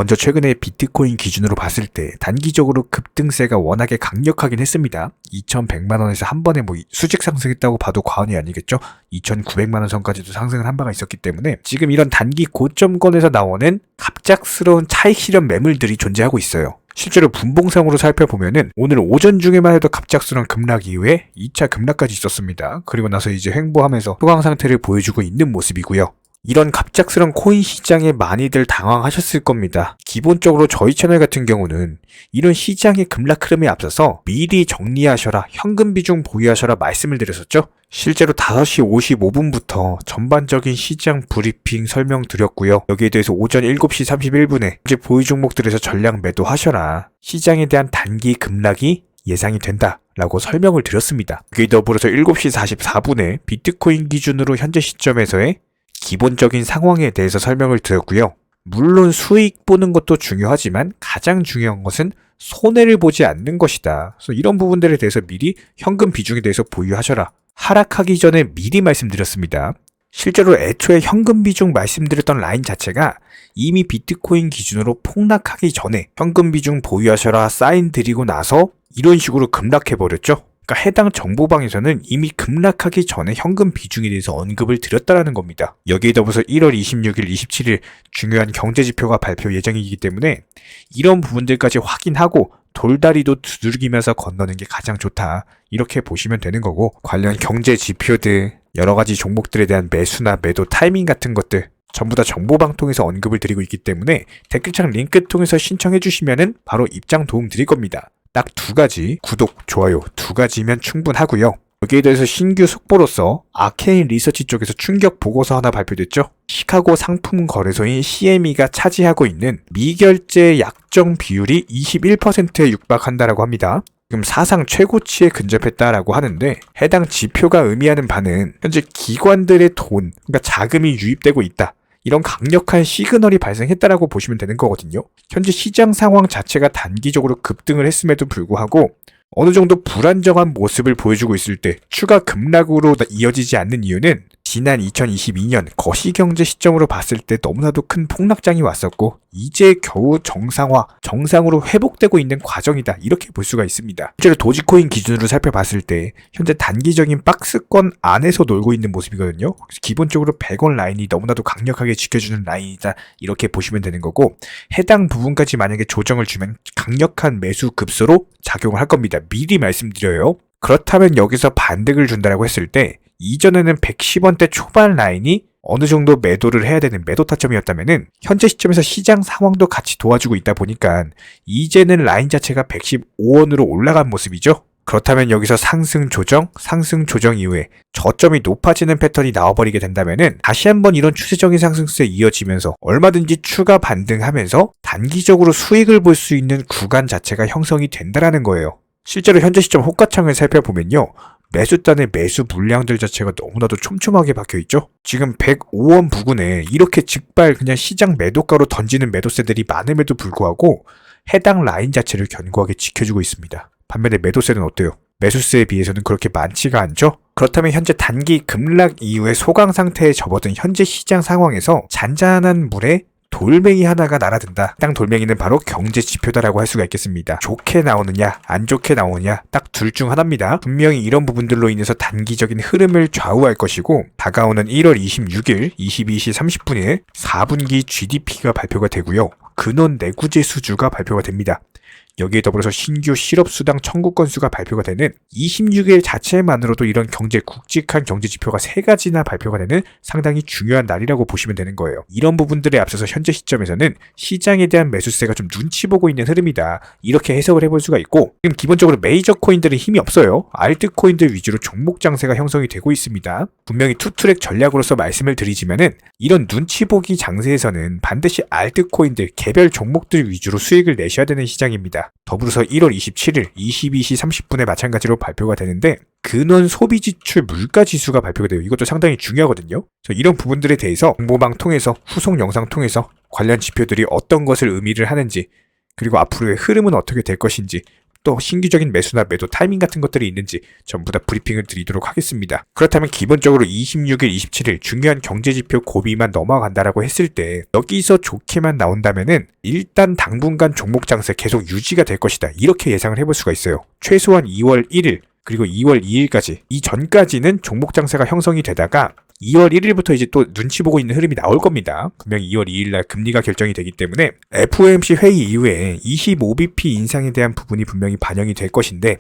먼저 최근에 비트코인 기준으로 봤을 때 단기적으로 급등세가 워낙에 강력하긴 했습니다. 2,100만원에서 한 번에 수직 상승했다고 봐도 과언이 아니겠죠? 2,900만원 선까지도 상승을 한 바가 있었기 때문에 지금 이런 단기 고점권에서 나오는 갑작스러운 차익 실현 매물들이 존재하고 있어요. 실제로 분봉상으로 살펴보면은 오늘 오전 중에만 해도 갑작스러운 급락 이후에 2차 급락까지 있었습니다. 그리고 나서 이제 횡보하면서 소강 상태를 보여주고 있는 모습이고요. 이런 갑작스런 코인 시장에 많이들 당황하셨을 겁니다. 기본적으로 저희 채널 같은 경우는 이런 시장의 급락 흐름에 앞서서 미리 정리하셔라, 현금 비중 보유하셔라 말씀을 드렸었죠. 실제로 5시 55분부터 전반적인 시장 브리핑 설명드렸고요. 여기에 대해서 오전 7시 31분에 이제 보유 종목들에서 전량 매도하셔라. 시장에 대한 단기 급락이 예상이 된다 라고 설명을 드렸습니다. 여기에 더불어서 7시 44분에 비트코인 기준으로 현재 시점에서의 기본적인 상황에 대해서 설명을 드렸고요. 물론 수익 보는 것도 중요하지만 가장 중요한 것은 손해를 보지 않는 것이다. 그래서 이런 부분들에 대해서 미리 현금 비중에 대해서 보유하셔라. 하락하기 전에 미리 말씀드렸습니다. 실제로 애초에 현금 비중 말씀드렸던 라인 자체가 이미 비트코인 기준으로 폭락하기 전에 현금 비중 보유하셔라 사인 드리고 나서 이런 식으로 급락해버렸죠. 그러니까 해당 정보방에서는 이미 급락하기 전에 현금 비중에 대해서 언급을 드렸다라는 겁니다. 여기에 더불어서 1월 26일, 27일 중요한 경제지표가 발표 예정이기 때문에 이런 부분들까지 확인하고 돌다리도 두들기면서 건너는 게 가장 좋다. 이렇게 보시면 되는 거고 관련 경제지표들, 여러가지 종목들에 대한 매수나 매도 타이밍 같은 것들 전부 다 정보방 통해서 언급을 드리고 있기 때문에 댓글창 링크 통해서 신청해 주시면은 바로 입장 도움 드릴 겁니다. 딱 2가지, 구독, 좋아요 2가지면 충분하고요. 여기에 대해서 신규 속보로서 아케인 리서치 쪽에서 충격 보고서 하나 발표됐죠. 시카고 상품 거래소인 CME가 차지하고 있는 미결제 약정 비율이 21%에 육박한다라고 합니다. 지금 사상 최고치에 근접했다라고 하는데 해당 지표가 의미하는 바는 현재 기관들의 돈, 그러니까 자금이 유입되고 있다. 이런 강력한 시그널이 발생했다라고 보시면 되는 거거든요. 현재 시장 상황 자체가 단기적으로 급등을 했음에도 불구하고 어느 정도 불안정한 모습을 보여주고 있을 때 추가 급락으로 이어지지 않는 이유는 지난 2022년 거시경제 시점으로 봤을 때 너무나도 큰 폭락장이 왔었고 이제 겨우 정상으로 회복되고 있는 과정이다. 이렇게 볼 수가 있습니다. 실제로 도지코인 기준으로 살펴봤을 때 현재 단기적인 박스권 안에서 놀고 있는 모습이거든요. 기본적으로 100원 라인이 너무나도 강력하게 지켜주는 라인이다. 이렇게 보시면 되는 거고 해당 부분까지 만약에 조정을 주면 강력한 매수 급소로 작용을 할 겁니다. 미리 말씀드려요. 그렇다면 여기서 반등을 준다라고 했을 때 이전에는 110원대 초반 라인이 어느 정도 매도를 해야 되는 매도 타점이었다면은 현재 시점에서 시장 상황도 같이 도와주고 있다 보니까 이제는 라인 자체가 115원으로 올라간 모습이죠. 그렇다면 여기서 상승 조정 이후에 저점이 높아지는 패턴이 나와버리게 된다면은 다시 한번 이런 추세적인 상승세에 이어지면서 얼마든지 추가 반등하면서 단기적으로 수익을 볼 수 있는 구간 자체가 형성이 된다라는 거예요. 실제로 현재 시점 호가창을 살펴보면요. 매수단의 매수 물량들 자체가 너무나도 촘촘하게 박혀있죠. 지금 105원 부근에 이렇게 즉발 그냥 시장 매도가로 던지는 매도세들이 많음에도 불구하고 해당 라인 자체를 견고하게 지켜주고 있습니다. 반면에 매도세는 어때요? 매수세에 비해서는 그렇게 많지가 않죠? 그렇다면 현재 단기 급락 이후에 소강 상태에 접어든 현재 시장 상황에서 잔잔한 물에 돌멩이 하나가 날아든다. 해당 돌멩이는 바로 경제 지표다라고 할 수가 있겠습니다. 좋게 나오느냐 안 좋게 나오느냐 딱 둘 중 하나입니다. 분명히 이런 부분들로 인해서 단기적인 흐름을 좌우할 것이고 다가오는 1월 26일 22시 30분에 4분기 GDP가 발표가 되고요. 근원 내구재 수주가 발표가 됩니다. 여기에 더불어서 신규 실업수당 청구 건수가 발표가 되는 26일 자체만으로도 이런 굵직한 경제지표가 3가지나 발표가 되는 상당히 중요한 날이라고 보시면 되는 거예요. 이런 부분들에 앞서서 현재 시점에서는 시장에 대한 매수세가 좀 눈치 보고 있는 흐름이다. 이렇게 해석을 해볼 수가 있고 지금 기본적으로 메이저 코인들은 힘이 없어요. 알트코인들 위주로 종목 장세가 형성이 되고 있습니다. 분명히 투트랙 전략으로서 말씀을 드리지만은 이런 눈치 보기 장세에서는 반드시 알트코인들 개별 종목들 위주로 수익을 내셔야 되는 시장입니다. 더불어서 1월 27일 22시 30분에 마찬가지로 발표가 되는데 근원 소비지출 물가지수가 발표가 돼요. 이것도 상당히 중요하거든요. 그래서 이런 부분들에 대해서 정보방 통해서 후속 영상 통해서 관련 지표들이 어떤 것을 의미를 하는지 그리고 앞으로의 흐름은 어떻게 될 것인지 또 신규적인 매수나 매도 타이밍 같은 것들이 있는지 전부 다 브리핑을 드리도록 하겠습니다. 그렇다면 기본적으로 26일, 27일 중요한 경제지표 고비만 넘어간다라고 했을 때 여기서 좋게만 나온다면은 일단 당분간 종목 장세 계속 유지가 될 것이다. 이렇게 예상을 해볼 수가 있어요. 최소한 2월 1일 그리고 2월 2일까지 이 전까지는 종목 장세가 형성이 되다가 2월 1일부터 이제 또 눈치 보고 있는 흐름이 나올 겁니다. 분명히 2월 2일 날 금리가 결정이 되기 때문에 FOMC 회의 이후에 25bp 인상에 대한 부분이 분명히 반영이 될 것인데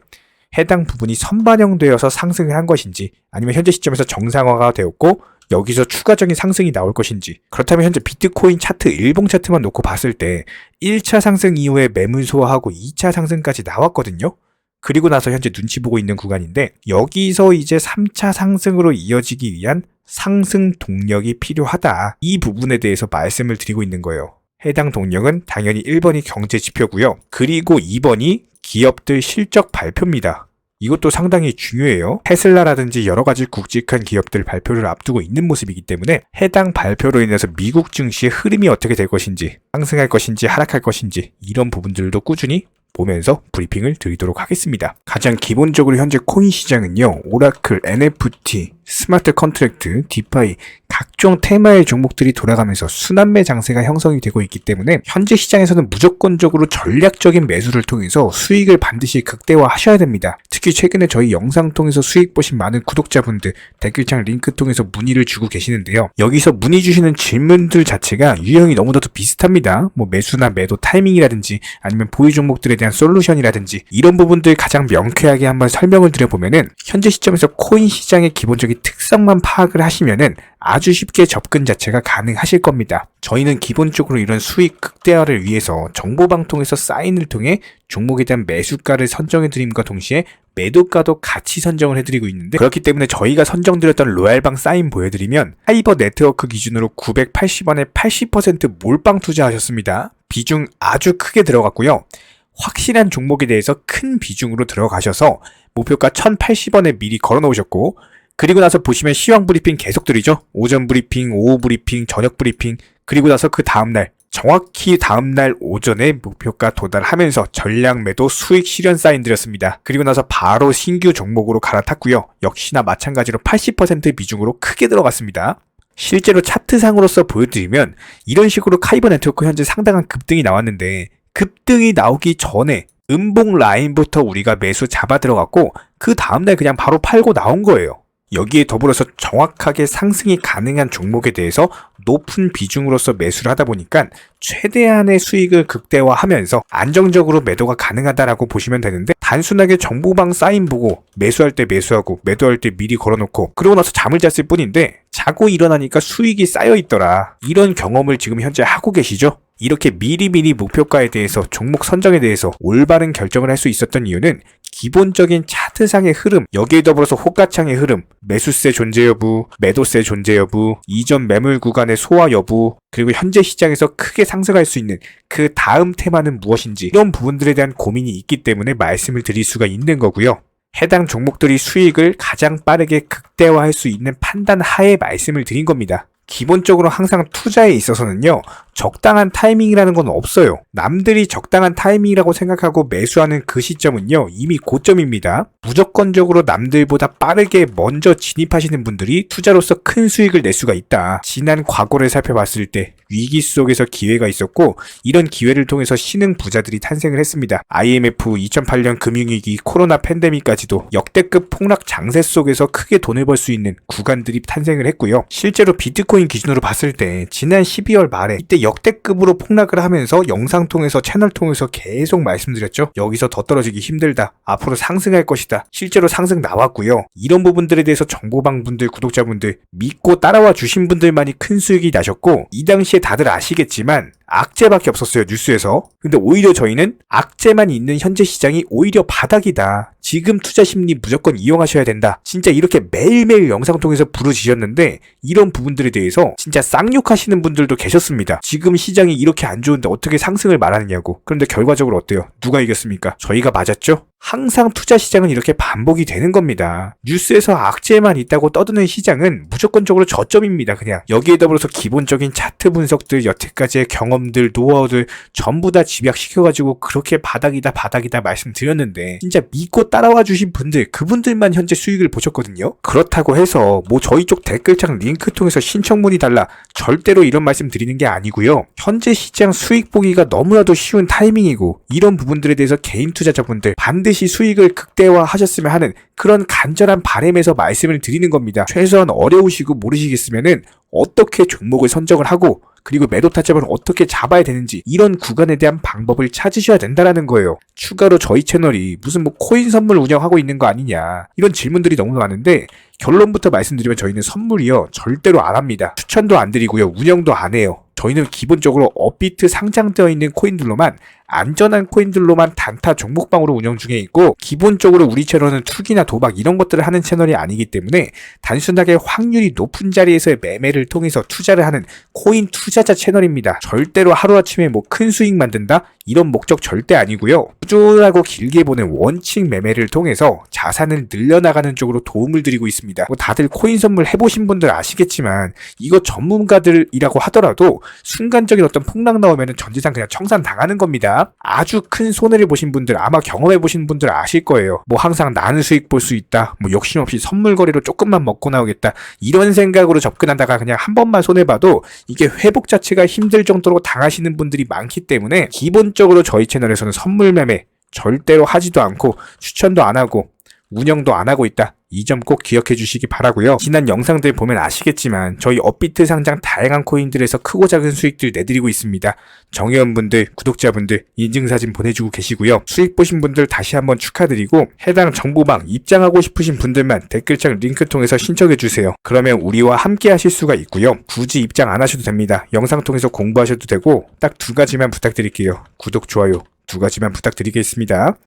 해당 부분이 선반영되어서 상승을 한 것인지 아니면 현재 시점에서 정상화가 되었고 여기서 추가적인 상승이 나올 것인지 그렇다면 현재 비트코인 차트 일봉 차트만 놓고 봤을 때 1차 상승 이후에 매물 소화하고 2차 상승까지 나왔거든요. 그리고 나서 현재 눈치 보고 있는 구간인데 여기서 이제 3차 상승으로 이어지기 위한 상승 동력이 필요하다. 이 부분에 대해서 말씀을 드리고 있는 거예요. 해당 동력은 당연히 1번이 경제 지표고요. 그리고 2번이 기업들 실적 발표입니다. 이것도 상당히 중요해요. 테슬라라든지 여러 가지 굵직한 기업들 발표를 앞두고 있는 모습이기 때문에 해당 발표로 인해서 미국 증시의 흐름이 어떻게 될 것인지, 상승할 것인지 하락할 것인지 이런 부분들도 꾸준히 보면서 브리핑을 드리도록 하겠습니다. 가장 기본적으로 현재 코인 시장은요. 오라클, NFT, 스마트 컨트랙트, 디파이 각종 테마의 종목들이 돌아가면서 순환매 장세가 형성이 되고 있기 때문에 현재 시장에서는 무조건적으로 전략적인 매수를 통해서 수익을 반드시 극대화하셔야 됩니다. 특히 최근에 저희 영상 통해서 수익 보신 많은 구독자분들 댓글창 링크 통해서 문의를 주고 계시는데요. 여기서 문의 주시는 질문들 자체가 유형이 너무나도 비슷합니다. 뭐 매수나 매도 타이밍이라든지 아니면 보유 종목들에 대한 솔루션이라든지 이런 부분들 가장 명쾌하게 한번 설명을 드려보면은 현재 시점에서 코인 시장의 기본적인 특성만 파악을 하시면은 아주 쉽게 접근 자체가 가능하실 겁니다. 저희는 기본적으로 이런 수익 극대화를 위해서 정보방통에서 사인을 통해 종목에 대한 매수가를 선정해드림과 동시에 매도가도 같이 선정을 해드리고 있는데 그렇기 때문에 저희가 선정드렸던 로얄방 사인 보여드리면 하이버 네트워크 기준으로 980원에 80% 몰빵 투자하셨습니다. 비중 아주 크게 들어갔고요. 확실한 종목에 대해서 큰 비중으로 들어가셔서 목표가 1080원에 미리 걸어놓으셨고 그리고 나서 보시면 시황 브리핑 계속 드리죠. 오전 브리핑, 오후 브리핑, 저녁 브리핑 그리고 나서 그 다음날 정확히 다음날 오전에 목표가 도달하면서 전량 매도 수익 실현 사인 드렸습니다. 그리고 나서 바로 신규 종목으로 갈아탔고요. 역시나 마찬가지로 80% 비중으로 크게 들어갔습니다. 실제로 차트상으로서 보여드리면 이런 식으로 카이버 네트워크 현재 상당한 급등이 나왔는데 급등이 나오기 전에 음봉 라인부터 우리가 매수 잡아 들어갔고 그 다음날 그냥 바로 팔고 나온 거예요. 여기에 더불어서 정확하게 상승이 가능한 종목에 대해서 높은 비중으로서 매수를 하다 보니까 최대한의 수익을 극대화하면서 안정적으로 매도가 가능하다라고 보시면 되는데 단순하게 정보방 사인 보고 매수할 때 매수하고 매도할 때 미리 걸어놓고 그러고 나서 잠을 잤을 뿐인데 자고 일어나니까 수익이 쌓여있더라. 이런 경험을 지금 현재 하고 계시죠? 이렇게 미리미리 목표가에 대해서 종목 선정에 대해서 올바른 결정을 할 수 있었던 이유는 기본적인 차트상의 흐름, 여기에 더불어서 호가창의 흐름, 매수세 존재 여부, 매도세 존재 여부, 이전 매물 구간의 소화 여부, 그리고 현재 시장에서 크게 상승할 수 있는 그 다음 테마는 무엇인지 이런 부분들에 대한 고민이 있기 때문에 말씀을 드릴 수가 있는 거고요. 해당 종목들이 수익을 가장 빠르게 극대화할 수 있는 판단 하에 말씀을 드린 겁니다. 기본적으로 항상 투자에 있어서는요. 적당한 타이밍이라는 건 없어요. 남들이 적당한 타이밍이라고 생각하고 매수하는 그 시점은요. 이미 고점입니다. 무조건적으로 남들보다 빠르게 먼저 진입하시는 분들이 투자로서 큰 수익을 낼 수가 있다. 지난 과거를 살펴봤을 때 위기 속에서 기회가 있었고 이런 기회를 통해서 신흥 부자들이 탄생을 했습니다. IMF, 2008년 금융위기, 코로나 팬데믹까지도 역대급 폭락 장세 속에서 크게 돈을 벌 수 있는 구간들이 탄생을 했고요. 실제로 비트코인 기준으로 봤을 때 지난 12월 말에 이때 역대급으로 폭락을 하면서 영상 통해서 채널 통해서 계속 말씀드렸죠. 여기서 더 떨어지기 힘들다. 앞으로 상승할 것이다. 실제로 상승 나왔고요. 이런 부분들에 대해서 정보방 분들, 구독자분들 믿고 따라와 주신 분들만이 큰 수익이 나셨고 이 당시에 다들 아시겠지만 악재밖에 없었어요. 뉴스에서. 근데 오히려 저희는 악재만 있는 현재 시장이 오히려 바닥이다. 지금 투자 심리 무조건 이용하셔야 된다. 진짜 이렇게 매일매일 영상 통해서 부르짖었는데 이런 부분들에 대해서 진짜 쌍욕하시는 분들도 계셨습니다. 지금 시장이 이렇게 안 좋은데 어떻게 상승을 말하느냐고. 그런데 결과적으로 어때요? 누가 이겼습니까? 저희가 맞았죠? 항상 투자 시장은 이렇게 반복이 되는 겁니다. 뉴스에서 악재만 있다고 떠드는 시장은 무조건적으로 저점입니다. 그냥 여기에 더불어서 기본적인 차트 분석들, 여태까지의 경험 개념들, 노하우들 전부 다 집약시켜가지고 그렇게 바닥이다 말씀드렸는데 진짜 믿고 따라와 주신 분들, 그분들만 현재 수익을 보셨거든요. 그렇다고 해서 뭐 저희 쪽 댓글창 링크 통해서 신청문의 달라, 절대로 이런 말씀 드리는 게 아니고요. 현재 시장 수익 보기가 너무나도 쉬운 타이밍이고 이런 부분들에 대해서 개인 투자자분들 반드시 수익을 극대화하셨으면 하는 그런 간절한 바람에서 말씀을 드리는 겁니다. 최소한 어려우시고 모르시겠으면은 어떻게 종목을 선정을 하고 그리고 매도 타점을 어떻게 잡아야 되는지 이런 구간에 대한 방법을 찾으셔야 된다라는 거예요. 추가로 저희 채널이 무슨 뭐 코인 선물 운영하고 있는 거 아니냐 이런 질문들이 너무 많은데 결론부터 말씀드리면 저희는 선물이요 절대로 안 합니다. 추천도 안 드리고요. 운영도 안 해요. 저희는 기본적으로 업비트 상장되어 있는 코인들로만, 안전한 코인들로만 단타 종목방으로 운영 중에 있고, 기본적으로 우리 채널은 투기나 도박 이런 것들을 하는 채널이 아니기 때문에 단순하게 확률이 높은 자리에서의 매매를 통해서 투자를 하는 코인 투자자 채널입니다. 절대로 하루아침에 뭐 큰 수익 만든다? 이런 목적 절대 아니고요. 꾸준하고 길게 보는 원칙 매매를 통해서 자산을 늘려나가는 쪽으로 도움을 드리고 있습니다. 뭐 다들 코인 선물 해보신 분들 아시겠지만 이거 전문가들이라고 하더라도 순간적인 어떤 폭락 나오면 전 재산 그냥 청산 당하는 겁니다. 아주 큰 손해를 보신 분들, 아마 경험해보신 분들 아실 거예요. 뭐 항상 나는 수익 볼 수 있다, 뭐 욕심 없이 선물 거래로 조금만 먹고 나오겠다, 이런 생각으로 접근하다가 그냥 한 번만 손해봐도 이게 회복 자체가 힘들 정도로 당하시는 분들이 많기 때문에 기본적으로 저희 채널에서는 선물 매매 절대로 하지도 않고 추천도 안 하고 운영도 안 하고 있다. 이 점 꼭 기억해 주시기 바라고요. 지난 영상들 보면 아시겠지만 저희 업비트 상장 다양한 코인들에서 크고 작은 수익들 내드리고 있습니다. 정회원분들, 구독자분들 인증사진 보내주고 계시고요. 수익 보신 분들 다시 한번 축하드리고 해당 정보방 입장하고 싶으신 분들만 댓글창 링크 통해서 신청해 주세요. 그러면 우리와 함께 하실 수가 있고요. 굳이 입장 안 하셔도 됩니다. 영상 통해서 공부하셔도 되고 딱 두 가지만 부탁드릴게요. 구독, 좋아요 두 가지만 부탁드리겠습니다.